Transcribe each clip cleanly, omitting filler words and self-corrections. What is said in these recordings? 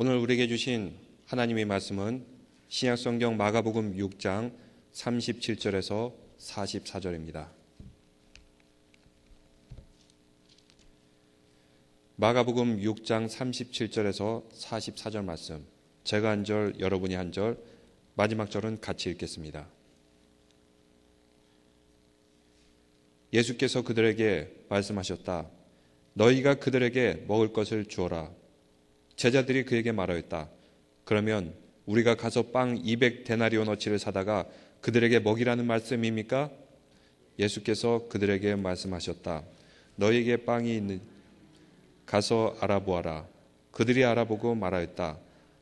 오늘 우리에게 주신 하나님의 말씀은 신약성경 마가복음 6장 37절에서 44절입니다. 마가복음 6장 37절에서 44절 말씀, 제가 한 절, 여러분이 한 절, 마지막 절은 같이 읽겠습니다. 예수께서 그들에게 말씀하셨다. 너희가 그들에게 먹을 것을 주어라. 제자들이 그에게 말하였다. 그러면 우리가 가서 빵 200데나리오너치를 사다가 그들에게 먹이라는 말씀입니까? 예수께서 그들에게 말씀하셨다. 너희에게 빵이 있는 가서 알아보아라. 그들이 알아보고 말하였다.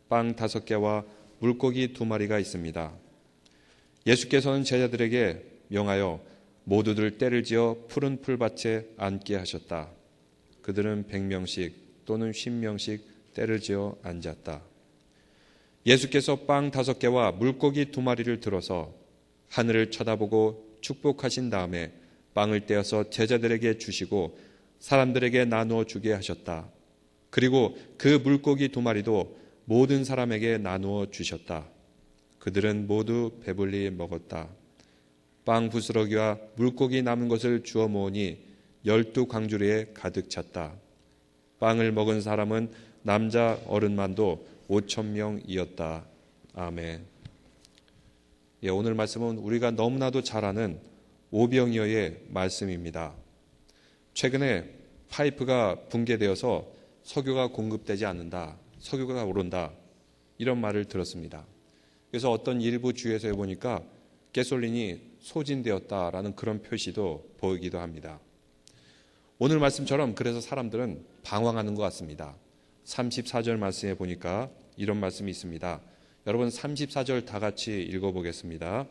빵 5개와 물고기 2마리가 있습니다. 예수께서는 제자들에게 명하여 모두들 떼를 지어 푸른 풀밭에 앉게 하셨다. 그들은 100명씩 또는 50명씩 떼를 지어 앉았다. 예수께서 빵 5개와 물고기 2마리를 들어서 하늘을 쳐다보고 축복하신 다음에 빵을 떼어서 제자들에게 주시고 사람들에게 나누어 주게 하셨다. 그리고 그 물고기 2마리도 모든 사람에게 나누어 주셨다. 그들은 모두 배불리 먹었다. 빵 부스러기와 물고기 남은 것을 주워 모으니 12광주리에 가득 찼다. 빵을 먹은 사람은 남자 어른만도 5,000명이었다. 아멘. 오늘 말씀은 우리가 너무나도 잘 아는 오병이어의 말씀입니다. 최근에 파이프가 붕괴되어서 석유가 공급되지 않는다. 석유가 오른다. 이런 말을 들었습니다. 그래서 어떤 일부 주에서 보니까 가솔린이 소진되었다라는 그런 표시도 보이기도 합니다. 오늘 말씀처럼 그래서 사람들은 방황하는 것 같습니다. 34절 말씀에 보니까 이런 말씀이 있습니다. 여러분 34절 다 같이 읽어보겠습니다.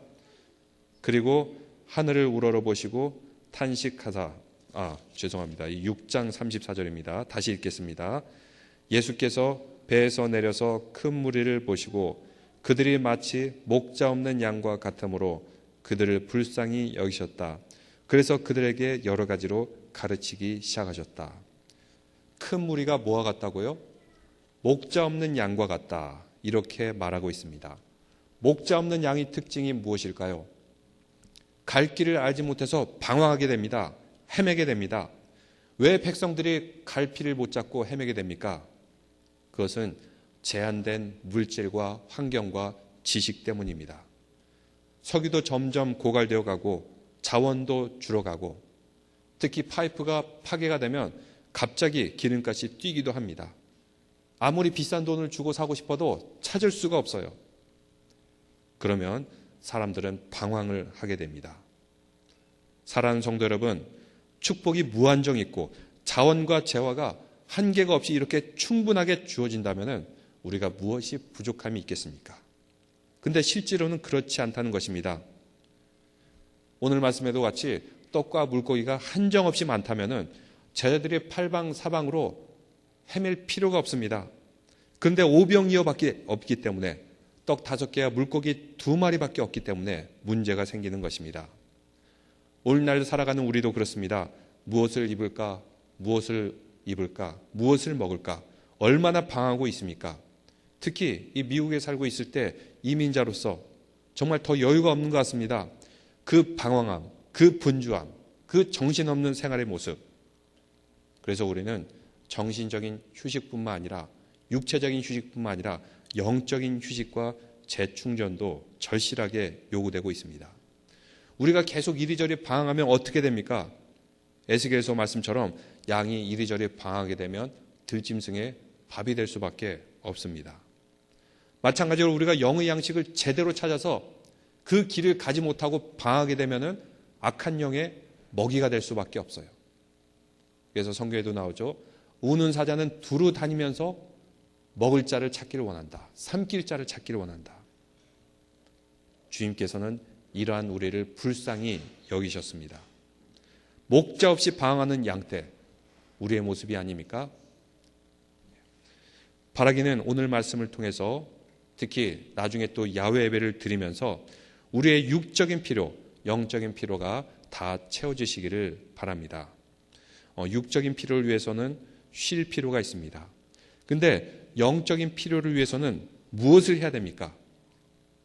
그리고 하늘을 우러러 보시고 탄식하사 죄송합니다. 6장 34절입니다. 다시 읽겠습니다. 예수께서 배에서 내려서 큰 무리를 보시고 그들이 마치 목자 없는 양과 같으므로 그들을 불쌍히 여기셨다. 그래서 그들에게 여러 가지로 가르치기 시작하셨다. 큰 무리가 뭐와 같다고요? 목자 없는 양과 같다. 이렇게 말하고 있습니다. 목자 없는 양의 특징이 무엇일까요? 갈 길을 알지 못해서 방황하게 됩니다. 헤매게 됩니다. 왜 백성들이 갈피를 못 잡고 헤매게 됩니까? 그것은 제한된 물질과 환경과 지식 때문입니다. 석유도 점점 고갈되어 가고 자원도 줄어가고 특히 파이프가 파괴가 되면 갑자기 기름값이 뛰기도 합니다. 아무리 비싼 돈을 주고 사고 싶어도 찾을 수가 없어요. 그러면 사람들은 방황을 하게 됩니다. 사랑하는 성도 여러분, 축복이 무한정 있고 자원과 재화가 한계가 없이 이렇게 충분하게 주어진다면 우리가 무엇이 부족함이 있겠습니까? 근데 실제로는 그렇지 않다는 것입니다. 오늘 말씀에도 같이 떡과 물고기가 한정없이 많다면 제자들이 팔방사방으로 헤맬 필요가 없습니다. 그런데 오병이어밖에 없기 때문에 떡 5개와 물고기 2마리밖에 없기 때문에 문제가 생기는 것입니다. 오늘날 살아가는 우리도 그렇습니다. 무엇을 입을까? 무엇을 입을까? 무엇을 먹을까? 얼마나 방황하고 있습니까? 특히 이 미국에 살고 있을 때 이민자로서 정말 더 여유가 없는 것 같습니다. 그 방황함, 그 분주함, 그 정신없는 생활의 모습. 그래서 우리는 정신적인 휴식뿐만 아니라 육체적인 휴식뿐만 아니라 영적인 휴식과 재충전도 절실하게 요구되고 있습니다. 우리가 계속 이리저리 방황하면 어떻게 됩니까? 에스겔서 말씀처럼 양이 이리저리 방황하게 되면 들짐승의 밥이 될 수밖에 없습니다. 마찬가지로 우리가 영의 양식을 제대로 찾아서 그 길을 가지 못하고 방황하게 되면 악한 영의 먹이가 될 수밖에 없어요. 그래서 성경에도 나오죠. 우는 사자는 두루 다니면서 먹을 자를 찾기를 원한다. 삼킬 자를 찾기를 원한다. 주님께서는 이러한 우리를 불쌍히 여기셨습니다. 목자 없이 방황하는 양떼, 우리의 모습이 아닙니까? 바라기는 오늘 말씀을 통해서 특히 나중에 또 야훼 예배를 드리면서 우리의 육적인 필요, 영적인 필요가 다 채워지시기를 바랍니다. 육적인 필요를 위해서는 쉴 필요가 있습니다. 근데 영적인 필요를 위해서는 무엇을 해야 됩니까?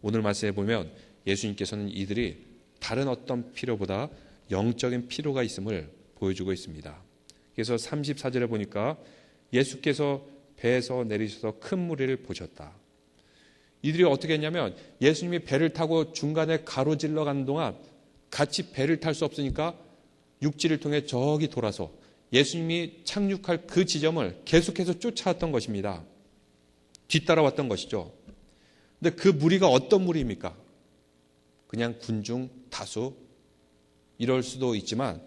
오늘 말씀에 보면 예수님께서는 이들이 다른 어떤 필요보다 영적인 필요가 있음을 보여주고 있습니다. 그래서 34절에 보니까 예수께서 배에서 내리셔서 큰 무리를 보셨다. 이들이 어떻게 했냐면 예수님이 배를 타고 중간에 가로질러 가는 동안 같이 배를 탈 수 없으니까 육지를 통해 저기 돌아서 예수님이 착륙할 그 지점을 계속해서 쫓아왔던 것입니다. 뒤따라왔던 것이죠. 근데 그 무리가 어떤 무리입니까? 그냥 군중 다수 이럴 수도 있지만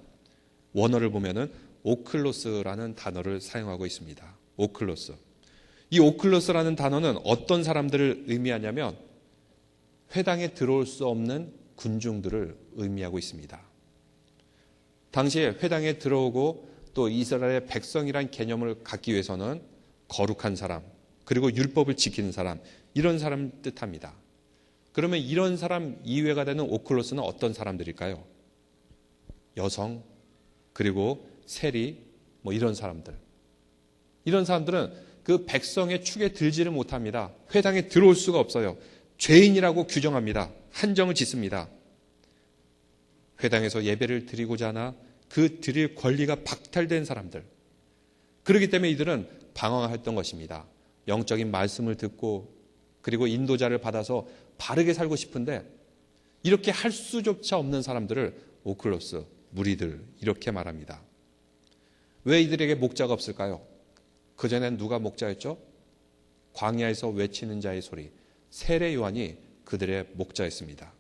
원어를 보면은 오클로스라는 단어를 사용하고 있습니다. 오클로스. 이 오클로스라는 단어는 어떤 사람들을 의미하냐면 회당에 들어올 수 없는 군중들을 의미하고 있습니다. 당시에 회당에 들어오고 또 이스라엘의 백성이란 개념을 갖기 위해서는 거룩한 사람, 그리고 율법을 지키는 사람, 이런 사람 뜻합니다. 그러면 이런 사람 이외가 되는 오클로스는 어떤 사람들일까요? 여성, 그리고 세리, 이런 사람들. 이런 사람들은 그 백성의 축에 들지를 못합니다. 회당에 들어올 수가 없어요. 죄인이라고 규정합니다. 한정을 짓습니다. 회당에서 예배를 드리고자 하나 그 드릴 권리가 박탈된 사람들. 그렇기 때문에 이들은 방황했던 것입니다. 영적인 말씀을 듣고 그리고 인도자를 받아서 바르게 살고 싶은데 이렇게 할 수조차 없는 사람들을 오클로스, 무리들 이렇게 말합니다. 왜 이들에게 목자가 없을까요? 그전엔 누가 목자였죠? 광야에서 외치는 자의 소리, 세례 요한이 그들의 목자였습니다.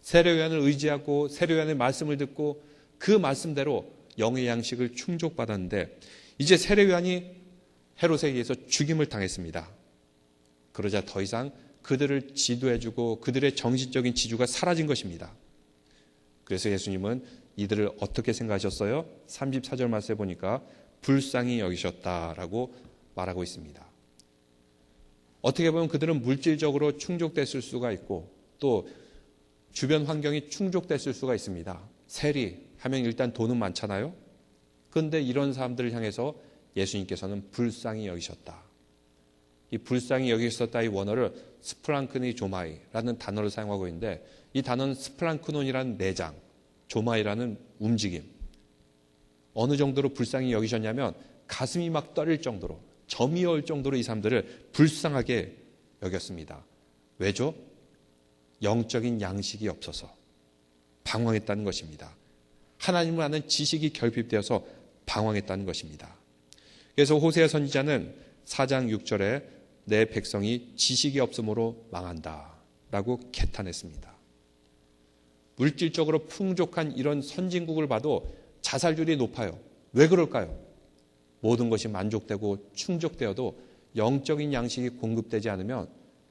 세례 요한을 의지하고 세례 요한의 말씀을 듣고 그 말씀대로 영의 양식을 충족받았는데 이제 세례 요한이 헤롯에 의해서 죽임을 당했습니다. 그러자 더 이상 그들을 지도해주고 그들의 정신적인 지주가 사라진 것입니다. 그래서 예수님은 이들을 어떻게 생각하셨어요? 34절 말씀에 보니까 불쌍히 여기셨다라고 말하고 있습니다. 어떻게 보면 그들은 물질적으로 충족됐을 수가 있고 또 주변 환경이 충족됐을 수가 있습니다. 세리 하면 일단 돈은 많잖아요. 그런데 이런 사람들을 향해서 예수님께서는 불쌍히 여기셨다. 이 불쌍히 여기셨다 이 원어를 스프랑크니 조마이라는 단어를 사용하고 있는데 이 단어는 스프랑크논이라는 내장, 조마이라는 움직임. 어느 정도로 불쌍히 여기셨냐면 가슴이 막 떨릴 정도로 점이 올 정도로 이 사람들을 불쌍하게 여겼습니다. 왜죠? 영적인 양식이 없어서 방황했다는 것입니다. 하나님을 아는 지식이 결핍되어서 방황했다는 것입니다. 그래서 호세아 선지자는 4장 6절에 내 백성이 지식이 없으므로 망한다 라고 개탄했습니다. 물질적으로 풍족한 이런 선진국을 봐도 자살률이 높아요. 왜 그럴까요? 모든 것이 만족되고 충족되어도 영적인 양식이 공급되지 않으면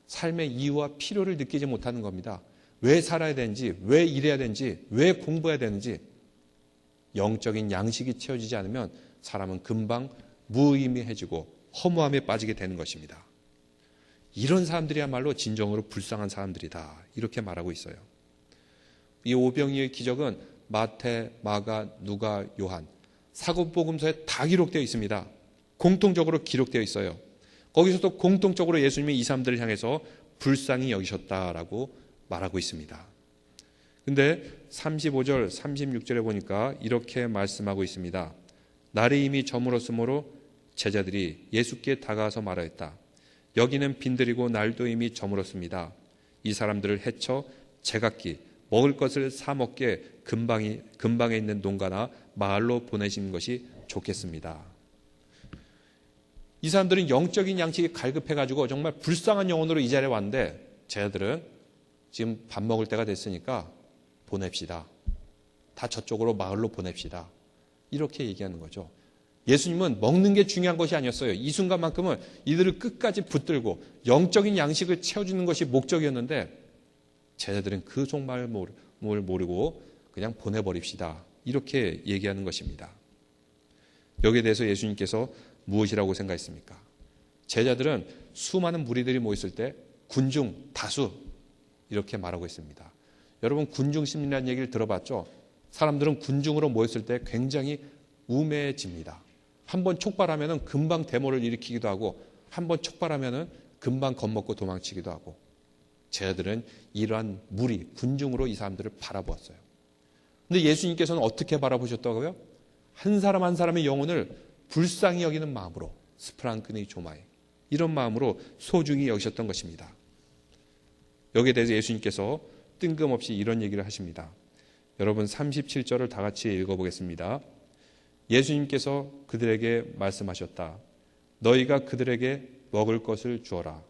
삶의 이유와 필요를 느끼지 못하는 겁니다. 왜 살아야 되는지, 왜 일해야 되는지, 왜 공부해야 되는지 영적인 양식이 채워지지 않으면 사람은 금방 무의미해지고 허무함에 빠지게 되는 것입니다. 이런 사람들이야말로 진정으로 불쌍한 사람들이다. 이렇게 말하고 있어요. 이 오병이의 기적은 마태, 마가, 누가, 요한 사복음서에 다 기록되어 있습니다. 공통적으로 기록되어 있어요. 거기서도 공통적으로 예수님이 이 사람들을 향해서 불쌍히 여기셨다라고 말하고 있습니다. 근데 35절, 36절에 보니까 이렇게 말씀하고 있습니다. 날이 이미 저물었으므로 제자들이 예수께 다가와서 말하였다. 여기는 빈들이고 날도 이미 저물었습니다. 이 사람들을 해쳐 제각기 먹을 것을 사 먹게 근방에 있는 농가나 마을로 보내시는 것이 좋겠습니다. 이 사람들은 영적인 양식이 갈급해가지고 정말 불쌍한 영혼으로 이 자리에 왔는데 제자들은 지금 밥 먹을 때가 됐으니까 보냅시다. 다 저쪽으로 마을로 보냅시다. 이렇게 얘기하는 거죠. 예수님은 먹는 게 중요한 것이 아니었어요. 이 순간만큼은 이들을 끝까지 붙들고 영적인 양식을 채워주는 것이 목적이었는데 제자들은 그 속마음을 모르고 그냥 보내버립시다. 이렇게 얘기하는 것입니다. 여기에 대해서 예수님께서 무엇이라고 생각했습니까? 제자들은 수많은 무리들이 모였을 때 군중, 다수 이렇게 말하고 있습니다. 여러분 군중 심리라는 얘기를 들어봤죠? 사람들은 군중으로 모였을 때 굉장히 우매해집니다. 한번 촉발하면 금방 데모를 일으키기도 하고 한번 촉발하면은 금방 겁먹고 도망치기도 하고, 제자들은 이러한 무리, 군중으로 이 사람들을 바라보았어요. 근데 예수님께서는 어떻게 바라보셨다고요? 한 사람 한 사람의 영혼을 불쌍히 여기는 마음으로, 스프랑크니 조마이, 이런 마음으로 소중히 여기셨던 것입니다. 여기에 대해서 예수님께서 뜬금없이 이런 얘기를 하십니다. 여러분 37절을 다 같이 읽어보겠습니다. 예수님께서 그들에게 말씀하셨다. 너희가 그들에게 먹을 것을 주어라.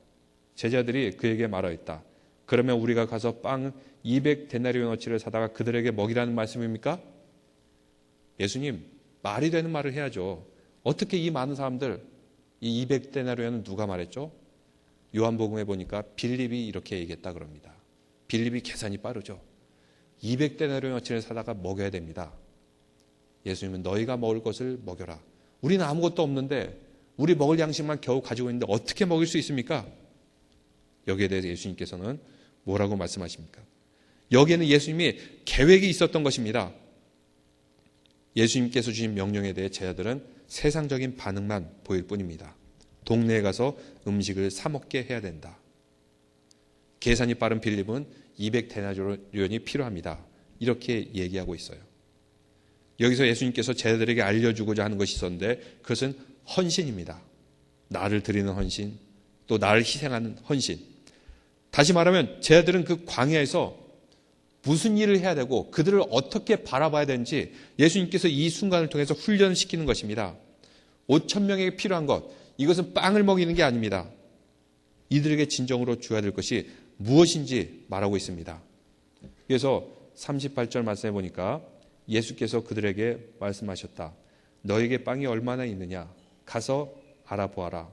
제자들이 그에게 말하였다. 그러면 우리가 가서 빵 200데나리온어치를 사다가 그들에게 먹이라는 말씀입니까? 예수님, 말이 되는 말을 해야죠. 어떻게 이 많은 사람들, 이 200데나리온은 누가 말했죠? 요한복음에 보니까 빌립이 이렇게 얘기했다 그럽니다. 빌립이 계산이 빠르죠. 200데나리온어치를 사다가 먹여야 됩니다. 예수님은 너희가 먹을 것을 먹여라. 우리는 아무것도 없는데, 우리 먹을 양식만 겨우 가지고 있는데 어떻게 먹일 수 있습니까? 여기에 대해서 예수님께서는 뭐라고 말씀하십니까? 여기에는 예수님이 계획이 있었던 것입니다. 예수님께서 주신 명령에 대해 제자들은 세상적인 반응만 보일 뿐입니다. 동네에 가서 음식을 사 먹게 해야 된다. 계산이 빠른 빌립은 200데나리온이 필요합니다. 이렇게 얘기하고 있어요. 여기서 예수님께서 제자들에게 알려주고자 하는 것이 있었는데 그것은 헌신입니다. 나를 드리는 헌신, 또 나를 희생하는 헌신. 다시 말하면 제자들은 그 광야에서 무슨 일을 해야 되고 그들을 어떻게 바라봐야 되는지 예수님께서 이 순간을 통해서 훈련시키는 것입니다. 5,000명에게 필요한 것, 이것은 빵을 먹이는 게 아닙니다. 이들에게 진정으로 줘야 될 것이 무엇인지 말하고 있습니다. 그래서 38절 말씀해 보니까 예수께서 그들에게 말씀하셨다. 너에게 빵이 얼마나 있느냐? 가서 알아보아라.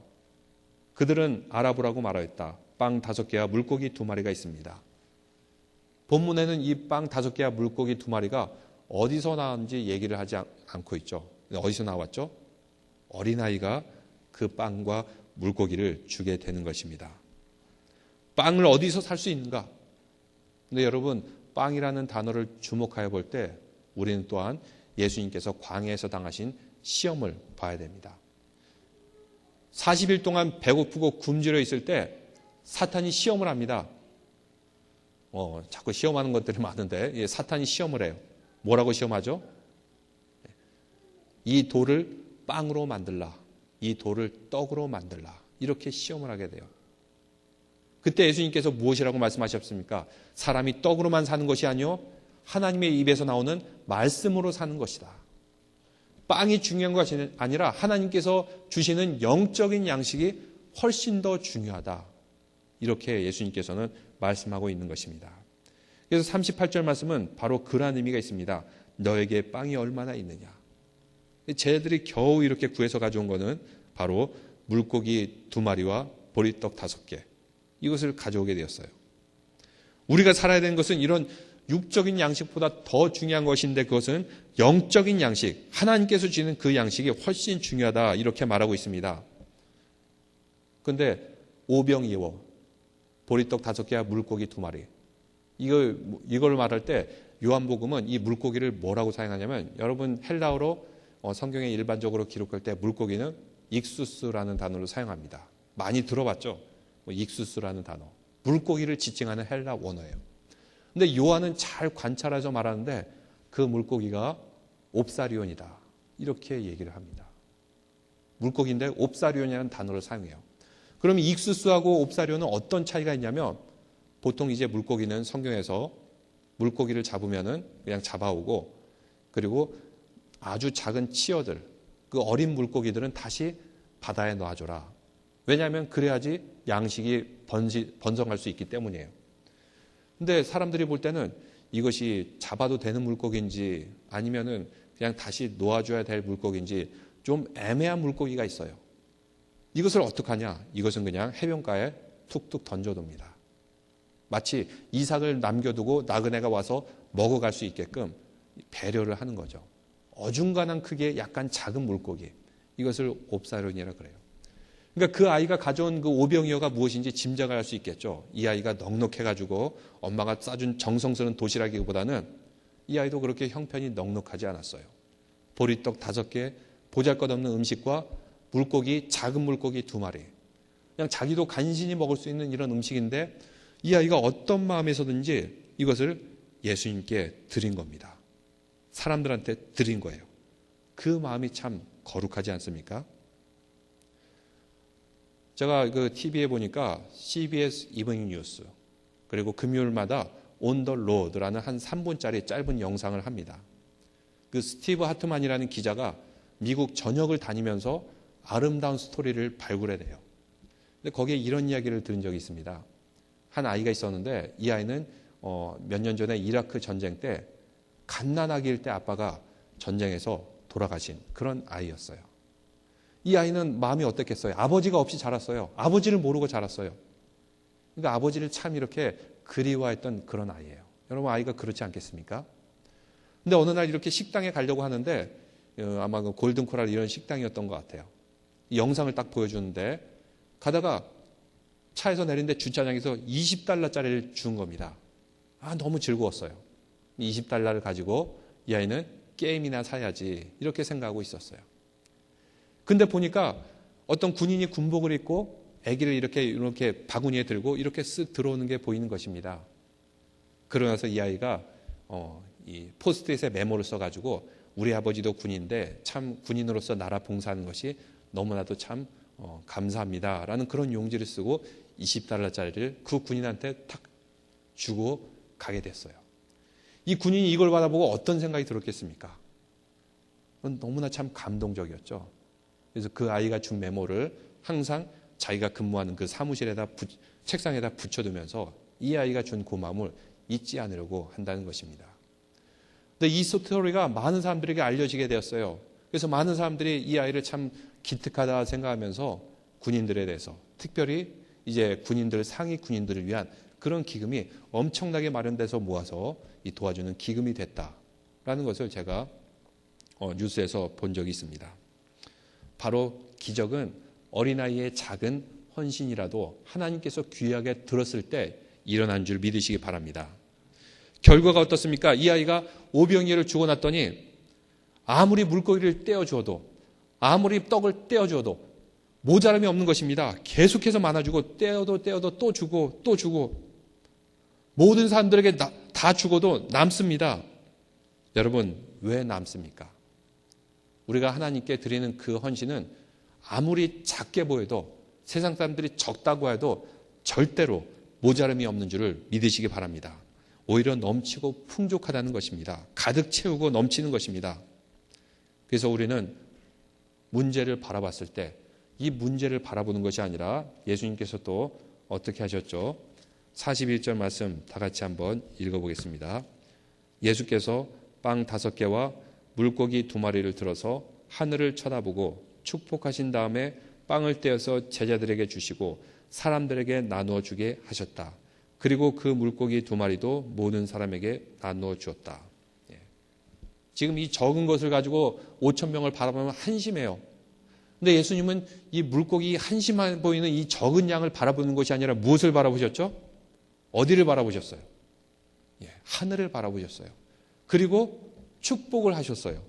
그들은 알아보라고 말하였다. 빵 5개와 물고기 2마리가 있습니다. 본문에는 이 빵 5개와 물고기 2마리가 어디서 나왔는지 얘기를 하지 않고 있죠. 어디서 나왔죠? 어린아이가 그 빵과 물고기를 주게 되는 것입니다. 빵을 어디서 살 수 있는가? 근데 여러분, 빵이라는 단어를 주목하여 볼 때 우리는 또한 예수님께서 광야에서 당하신 시험을 봐야 됩니다. 40일 동안 배고프고 굶주려 있을 때 사탄이 시험을 합니다. 자꾸 시험하는 것들이 많은데 사탄이 시험을 해요. 뭐라고 시험하죠? 이 돌을 빵으로 만들라. 이 돌을 떡으로 만들라. 이렇게 시험을 하게 돼요. 그때 예수님께서 무엇이라고 말씀하셨습니까? 사람이 떡으로만 사는 것이 아니요 하나님의 입에서 나오는 말씀으로 사는 것이다. 빵이 중요한 것이 아니라 하나님께서 주시는 영적인 양식이 훨씬 더 중요하다. 이렇게 예수님께서는 말씀하고 있는 것입니다. 그래서 38절 말씀은 바로 그러한 의미가 있습니다. 너에게 빵이 얼마나 있느냐. 쟤들이 겨우 이렇게 구해서 가져온 것은 바로 물고기 2마리와 보리떡 5개. 이것을 가져오게 되었어요. 우리가 살아야 되는 것은 이런 육적인 양식보다 더 중요한 것인데 그것은 영적인 양식, 하나님께서 주시는 그 양식이 훨씬 중요하다. 이렇게 말하고 있습니다. 그런데 오병이어, 보리떡 5개와 물고기 2마리. 이걸 말할 때 요한복음은 이 물고기를 뭐라고 사용하냐면 여러분 헬라어로 성경에 일반적으로 기록할 때 물고기는 익수스라는 단어를 사용합니다. 많이 들어봤죠? 익수스라는 단어. 물고기를 지칭하는 헬라 원어예요. 근데 요한은 잘 관찰해서 말하는데 그 물고기가 옵사리온이다. 이렇게 얘기를 합니다. 물고기인데 옵사리온이라는 단어를 사용해요. 그럼 익수스하고 옵사리온은 어떤 차이가 있냐면 보통 이제 물고기는 성경에서 물고기를 잡으면은 그냥 잡아오고 그리고 아주 작은 치어들, 그 어린 물고기들은 다시 바다에 놔줘라. 왜냐하면 그래야지 양식이 번성할 수 있기 때문이에요. 근데 사람들이 볼 때는 이것이 잡아도 되는 물고기인지 아니면은 그냥 다시 놓아줘야 될 물고기인지 좀 애매한 물고기가 있어요. 이것을 어떻게 하냐? 이것은 그냥 해변가에 툭툭 던져둡니다. 마치 이삭을 남겨두고 나그네가 와서 먹어갈 수 있게끔 배려를 하는 거죠. 어중간한 크기의 약간 작은 물고기. 이것을 옵사리온이라 그래요. 그러니까 그 아이가 가져온 그 오병이어가 무엇인지 짐작을 할 수 있겠죠. 이 아이가 넉넉해가지고 엄마가 싸준 정성스러운 도시락이기보다는 이 아이도 그렇게 형편이 넉넉하지 않았어요. 보리떡 5개, 보잘것없는 음식과 물고기, 작은 물고기 2마리. 그냥 자기도 간신히 먹을 수 있는 이런 음식인데 이 아이가 어떤 마음에서든지 이것을 예수님께 드린 겁니다. 사람들한테 드린 거예요. 그 마음이 참 거룩하지 않습니까? 제가 그 TV에 보니까 CBS 이브닝 뉴스 그리고 금요일마다 온 더 로드라는 한 3분짜리 짧은 영상을 합니다. 그 스티브 하트만이라는 기자가 미국 전역을 다니면서 아름다운 스토리를 발굴해내요. 근데 거기에 이런 이야기를 들은 적이 있습니다. 한 아이가 있었는데 이 아이는 몇 년 전에 이라크 전쟁 때 갓난아기일 때 아빠가 전쟁에서 돌아가신 그런 아이였어요. 이 아이는 마음이 어땠겠어요? 아버지가 없이 자랐어요. 아버지를 모르고 자랐어요. 그러니까 아버지를 참 이렇게 그리워했던 그런 아이예요. 여러분 아이가 그렇지 않겠습니까? 근데 어느 날 이렇게 식당에 가려고 하는데 아마 그 골든코랄 이런 식당이었던 것 같아요. 이 영상을 딱 보여주는데 가다가 차에서 내린데 주차장에서 $20짜리를 준 겁니다. 너무 즐거웠어요. 20달러를 가지고 이 아이는 게임이나 사야지 이렇게 생각하고 있었어요. 근데 보니까 어떤 군인이 군복을 입고 아기를 이렇게 바구니에 들고 이렇게 쓱 들어오는 게 보이는 것입니다. 그러고 나서 이 아이가 이 포스트잇에 메모를 써가지고 우리 아버지도 군인인데 참 군인으로서 나라 봉사하는 것이 너무나도 참 감사합니다라는 그런 용지를 쓰고 $20짜리를 그 군인한테 탁 주고 가게 됐어요. 이 군인이 이걸 받아보고 어떤 생각이 들었겠습니까? 너무나 참 감동적이었죠. 그래서 그 아이가 준 메모를 항상 자기가 근무하는 그 사무실에다 책상에다 붙여두면서 이 아이가 준 고마움을 잊지 않으려고 한다는 것입니다. 근데 이 스토리가 많은 사람들에게 알려지게 되었어요. 그래서 많은 사람들이 이 아이를 참 기특하다 생각하면서 군인들에 대해서 특별히 이제 상위 군인들을 위한 그런 기금이 엄청나게 마련돼서 모아서 도와주는 기금이 됐다라는 것을 제가 뉴스에서 본 적이 있습니다. 바로 기적은 어린아이의 작은 헌신이라도 하나님께서 귀하게 들었을 때 일어난 줄 믿으시기 바랍니다. 결과가 어떻습니까? 이 아이가 오병이어를 주고 났더니 아무리 물고기를 떼어주어도 아무리 떡을 떼어주어도 모자람이 없는 것입니다. 계속해서 많아주고 떼어도 또 주고 또 주고 모든 사람들에게 다 주고도 남습니다. 여러분 왜 남습니까? 우리가 하나님께 드리는 그 헌신은 아무리 작게 보여도 세상 사람들이 적다고 해도 절대로 모자람이 없는 줄을 믿으시기 바랍니다. 오히려 넘치고 풍족하다는 것입니다. 가득 채우고 넘치는 것입니다. 그래서 우리는 문제를 바라봤을 때 이 문제를 바라보는 것이 아니라 예수님께서 또 어떻게 하셨죠? 41절 말씀 다 같이 한번 읽어보겠습니다. 예수께서 빵 5개와 물고기 2마리를 들어서 하늘을 쳐다보고 축복하신 다음에 빵을 떼어서 제자들에게 주시고 사람들에게 나누어 주게 하셨다. 그리고 그 물고기 2마리도 모든 사람에게 나누어 주었다. 지금 이 적은 것을 가지고 5,000명을 바라보면 한심해요. 근데 예수님은 이 물고기 한심해 보이는 이 적은 양을 바라보는 것이 아니라 무엇을 바라보셨죠? 어디를 바라보셨어요? 하늘을 바라보셨어요. 그리고 축복을 하셨어요.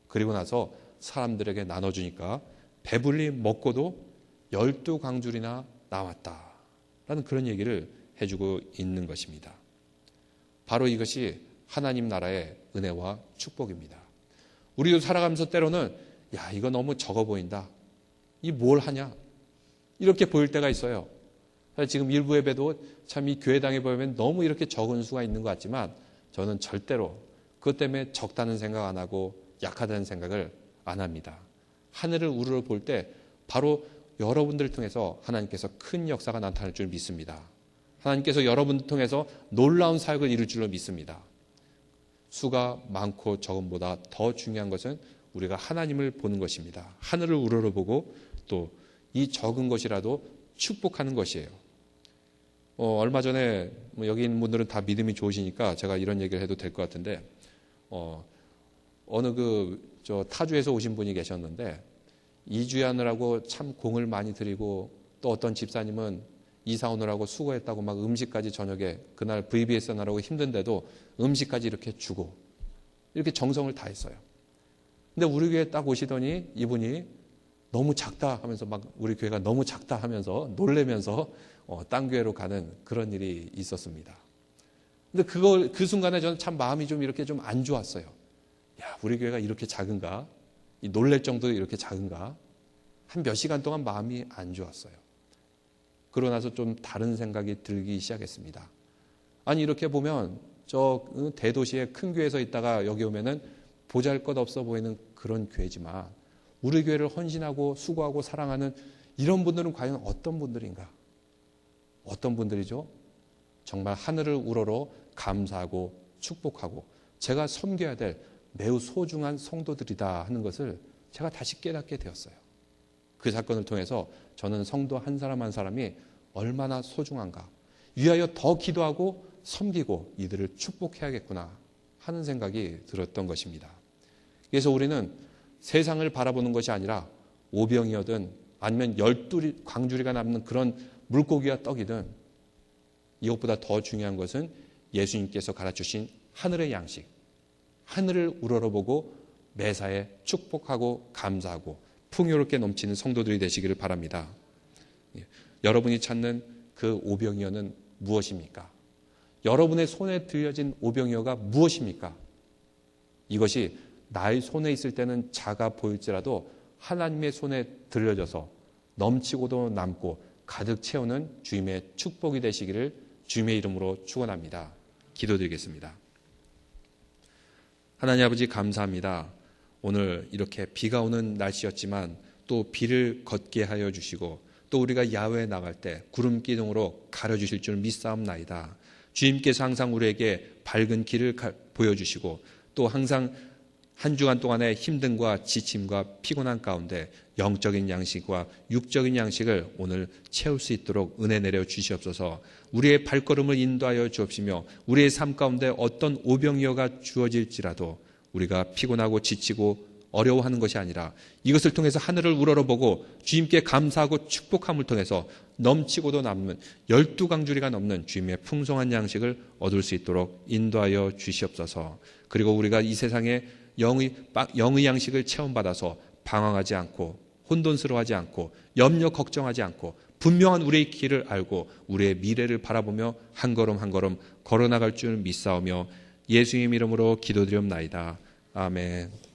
그리고 나서 사람들에게 나눠주니까 배불리 먹고도 12광줄이나 남았다. 라는 그런 얘기를 해주고 있는 것입니다. 바로 이것이 하나님 나라의 은혜와 축복입니다. 우리도 살아가면서 때로는 이거 너무 적어 보인다. 이 뭘 하냐? 이렇게 보일 때가 있어요. 지금 일부 예배도 참 이 교회당에 보면 너무 이렇게 적은 수가 있는 것 같지만 저는 절대로 그것 때문에 적다는 생각 안 하고 약하다는 생각을 안 합니다. 하늘을 우러러 볼 때 바로 여러분들을 통해서 하나님께서 큰 역사가 나타날 줄 믿습니다. 하나님께서 여러분을 통해서 놀라운 사역을 이룰 줄로 믿습니다. 수가 많고 적음보다 더 중요한 것은 우리가 하나님을 보는 것입니다. 하늘을 우러러보고 또 이 적은 것이라도 축복하는 것이에요. 얼마 전에 여기 있는 분들은 다 믿음이 좋으시니까 제가 이런 얘기를 해도 될 것 같은데 어느 타주에서 오신 분이 계셨는데 이주하느라고 참 공을 많이 들이고 또 어떤 집사님은 이사 오느라고 수고했다고 막 음식까지 저녁에 그날 VBS 하느라고 힘든데도 음식까지 이렇게 주고 이렇게 정성을 다했어요. 근데 우리 교회에 딱 오시더니 이분이 너무 작다 하면서 막 우리 교회가 너무 작다 하면서 놀래면서 딴 교회로 가는 그런 일이 있었습니다. 근데 그 순간에 저는 참 마음이 좀 이렇게 좀 안 좋았어요. 야, 우리 교회가 이렇게 작은가? 이 놀랄 정도로 이렇게 작은가? 한 몇 시간 동안 마음이 안 좋았어요. 그러고 나서 좀 다른 생각이 들기 시작했습니다. 아니, 이렇게 보면 저 대도시의 큰 교회에서 있다가 여기 오면은 보잘것없어 보이는 그런 교회지만 우리 교회를 헌신하고 수고하고 사랑하는 이런 분들은 과연 어떤 분들인가? 어떤 분들이죠? 정말 하늘을 우러러 감사하고 축복하고 제가 섬겨야 될 매우 소중한 성도들이다 하는 것을 제가 다시 깨닫게 되었어요. 그 사건을 통해서 저는 성도 한 사람 한 사람이 얼마나 소중한가, 위하여 더 기도하고 섬기고 이들을 축복해야겠구나 하는 생각이 들었던 것입니다. 그래서 우리는 세상을 바라보는 것이 아니라 오병이어든 아니면 12광주리가 남는 그런 물고기와 떡이든 이것보다 더 중요한 것은 예수님께서 가르쳐주신 하늘의 양식, 하늘을 우러러보고 매사에 축복하고 감사하고 풍요롭게 넘치는 성도들이 되시기를 바랍니다. 여러분이 찾는 그 오병이어는 무엇입니까? 여러분의 손에 들려진 오병이어가 무엇입니까? 이것이 나의 손에 있을 때는 작아 보일지라도 하나님의 손에 들려져서 넘치고도 남고 가득 채우는 주님의 축복이 되시기를 주님의 이름으로 축원합니다. 기도드리겠습니다. 하나님 아버지 감사합니다. 오늘 이렇게 비가 오는 날씨였지만 또 비를 걷게 하여 주시고 또 우리가 야외에 나갈 때 구름 기둥으로 가려주실 줄 믿사옵나이다. 주님께서 항상 우리에게 밝은 길을 보여주시고 또 항상 한 주간 동안의 힘듦과 지침과 피곤한 가운데 영적인 양식과 육적인 양식을 오늘 채울 수 있도록 은혜 내려 주시옵소서. 우리의 발걸음을 인도하여 주옵시며 우리의 삶 가운데 어떤 오병이어가 주어질지라도 우리가 피곤하고 지치고 어려워하는 것이 아니라 이것을 통해서 하늘을 우러러보고 주님께 감사하고 축복함을 통해서 넘치고도 남는 12광주리가 넘는 주님의 풍성한 양식을 얻을 수 있도록 인도하여 주시옵소서. 그리고 우리가 이 세상에 영의 양식을 체험받아서 방황하지 않고 혼돈스러워하지 않고 염려 걱정하지 않고 분명한 우리의 길을 알고 우리의 미래를 바라보며 한 걸음 한 걸음 걸어나갈 줄 믿사오며 예수님 이름으로 기도드리옵나이다. 아멘.